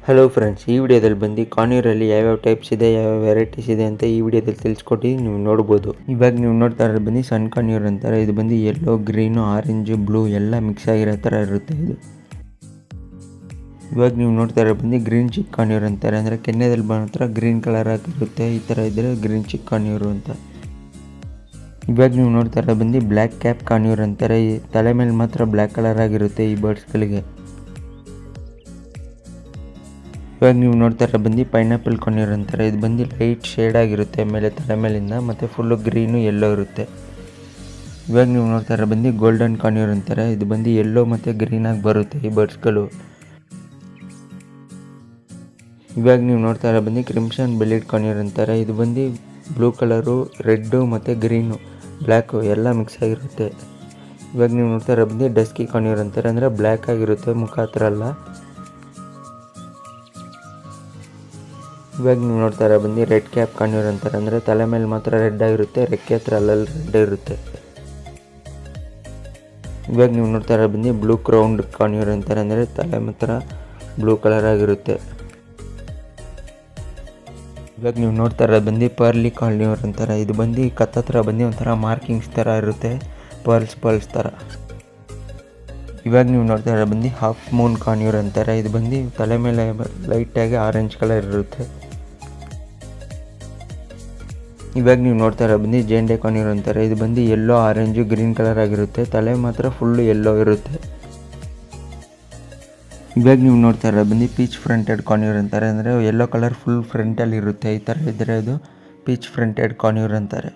Hello friends, ಈ ವಿಡಿಯೋದಲ್ಲಿ ಬಂದು ಕಾನ್ಯೂರಲ್ಲಿ ಯಾವ್ಯಾವ ಟೈಪ್ಸ್ ಇದೆ, ಯಾವ್ಯಾವ ವೆರೈಟೀಸ್ ಇದೆ ಅಂತ ಈ ವಿಡಿಯೋದಲ್ಲಿ ತಿಳಿಸ್ಕೊಟ್ಟು ನೀವು ನೋಡ್ಬೋದು. ಇವಾಗ ನೀವು ನೋಡ್ತಾ ಇರೋದು ಬಂದು ಸನ್ ಕಾನ್ಯೂರ್ ಅಂತಾರೆ. ಇದು ಬಂದು ಯೆಲ್ಲೋ, ಗ್ರೀನು, ಆರೆಂಜು, ಬ್ಲೂ ಎಲ್ಲ ಮಿಕ್ಸ್ ಆಗಿರೋ ಥರ ಇರುತ್ತೆ ಇದು. ಇವಾಗ ನೀವು ನೋಡ್ತಾ ಇರೋದು ಬಂದು ಗ್ರೀನ್ ಚಿಕ್ ಕಾನ್ಯೂರ್ ಅಂತಾರೆ. ಅಂದರೆ ಕೆನ್ನೆದಲ್ಲಿ ಮಾತ್ರ ಗ್ರೀನ್ ಕಲರ್ ಆಗಿರುತ್ತೆ. ಈ ಥರ ಇದ್ದರೆ ಗ್ರೀನ್ ಚಿಕ್ ಕಾನ್ಯೂರು ಅಂತ. ಇವಾಗ ನೀವು ನೋಡ್ತಾ ಇರೋದು ಬಂದು ಬ್ಲ್ಯಾಕ್ ಕ್ಯಾಪ್ ಕಾನ್ಯೂರ್ ಅಂತಾರೆ. ಈ ತಲೆ ಮೇಲೆ ಮಾತ್ರ ಬ್ಲ್ಯಾಕ್ ಕಲರ್ ಆಗಿರುತ್ತೆ ಈ ಬರ್ಡ್ಸ್ಗಳಿಗೆ. ಇವಾಗ ನೀವು ನೋಡ್ತಾ ಇರೋ ಬಂದು ಪೈನಾಪಲ್ ಕಾನ್ಯೂರ್ ಅಂತಾರೆ. ಇದು ಬಂದು ಲೈಟ್ ಶೇಡ್ ಆಗಿರುತ್ತೆ ಮೇಲೆ ತಲೆ ಮೇಲಿಂದ, ಮತ್ತು ಫುಲ್ಲು ಗ್ರೀನು ಯೆಲ್ಲೋ ಇರುತ್ತೆ. ಇವಾಗ ನೀವು ನೋಡ್ತಾ ಇರೋ ಬಂದು ಗೋಲ್ಡನ್ ಕಾನ್ಯೂರ್ ಅಂತಾರೆ. ಇದು ಬಂದು ಯೆಲ್ಲೋ ಮತ್ತು ಗ್ರೀನಾಗಿ ಬರುತ್ತೆ ಈ ಬರ್ಡ್ಸ್ಗಳು. ಇವಾಗ ನೀವು ನೋಡ್ತಾ ಇರೋ ಬಂದು ಕ್ರಿಮ್ಸನ್ ಬೆಲಿಡ್ ಕಾನ್ಯೂರ್ ಅಂತಾರೆ. ಇದು ಬಂದು ಬ್ಲೂ ಕಲರು, ರೆಡ್ಡು ಮತ್ತು ಗ್ರೀನು, ಬ್ಲ್ಯಾಕು ಎಲ್ಲ ಮಿಕ್ಸ್ ಆಗಿರುತ್ತೆ. ಇವಾಗ ನೀವು ನೋಡ್ತಾ ಇರೋ ಬಂದು ಡಸ್ಕಿ ಕಾನ್ಯೂರ್ ಅಂತಾರೆ. ಅಂದರೆ ಬ್ಲ್ಯಾಕ್ ಆಗಿರುತ್ತೆ, ಮುಖ ಹತ್ರ ಅಲ್ಲ. ಇವಾಗ ನೀವು ನೋಡ್ತಾ ಇರೋ ಬಂದು ರೆಡ್ ಕ್ಯಾಪ್ ಕಾನ್ಯೂರ್ ಅಂತಾರೆ. ಅಂದರೆ ತಲೆ ಮೇಲೆ ಮಾತ್ರ ರೆಡ್ ಆಗಿರುತ್ತೆ, ರೆಕ್ಕೆ ಹತ್ರ ಅಲ್ಲಲ್ಲಿ ರೆಡ್ ಇರುತ್ತೆ. ಇವಾಗ ನೀವು ನೋಡ್ತಾ ಇರೋ ಬಂದು ಬ್ಲೂ ಕ್ರೌಂಡ್ ಕಾನ್ಯೂರ್ ಅಂತಾರೆ. ಅಂದರೆ ತಲೆ ಮಾತ್ರ ಬ್ಲೂ ಕಲರ್ ಆಗಿರುತ್ತೆ. ಇವಾಗ ನೀವು ನೋಡ್ತಾ ಇರೋದು ಬಂದು ಪರ್ಲಿ ಕಾನ್ಯೂರ್ ಅಂತಾರೆ. ಇದು ಬಂದು ಕತ್ತತ್ರ ಬಂದು ಒಂಥರ ಮಾರ್ಕಿಂಗ್ಸ್ ಥರ ಇರುತ್ತೆ, ಪರ್ಲ್ಸ್ ಥರ. ಇವಾಗ ನೀವು ನೋಡ್ತಾ ಇರೋ ಬಂದು ಹಾಫ್ ಮೂನ್ ಕಾನ್ಯೂರ್ ಅಂತಾರೆ. ಇದು ಬಂದು ತಲೆ ಮೇಲೆ ಲೈಟಾಗಿ ಆರೆಂಜ್ ಕಲರ್ ಇರುತ್ತೆ. ಇವಾಗ ನೀವು ನೋಡ್ತಾ ಇರೋ ಬಂದು ಜೇಂಡೆ ಕಾನ್ಯೂರ್ ಅಂತಾರೆ. ಇದು ಬಂದು ಯೆಲ್ಲೋ, ಆರೆಂಜು, ಗ್ರೀನ್ ಕಲರ್ ಆಗಿರುತ್ತೆ. ತಲೆ ಮಾತ್ರ ಫುಲ್ಲು ಯೆಲ್ಲೋ ಇರುತ್ತೆ. ಇವಾಗ ನೀವು ನೋಡ್ತಾ ಇರೋ ಬಂದು ಪೀಚ್ ಫ್ರಂಟೆಡ್ ಕಾನ್ಯೂರ್ ಅಂತಾರೆ. ಅಂದರೆ ಯೆಲ್ಲೋ ಕಲರ್ ಫುಲ್ ಫ್ರಂಟಲ್ಲಿ ಇರುತ್ತೆ. ಈ ಥರ ಇದ್ದರೆ ಅದು ಪೀಚ್ ಫ್ರಂಟೆಡ್ ಕಾನ್ಯೂರ್ ಅಂತಾರೆ.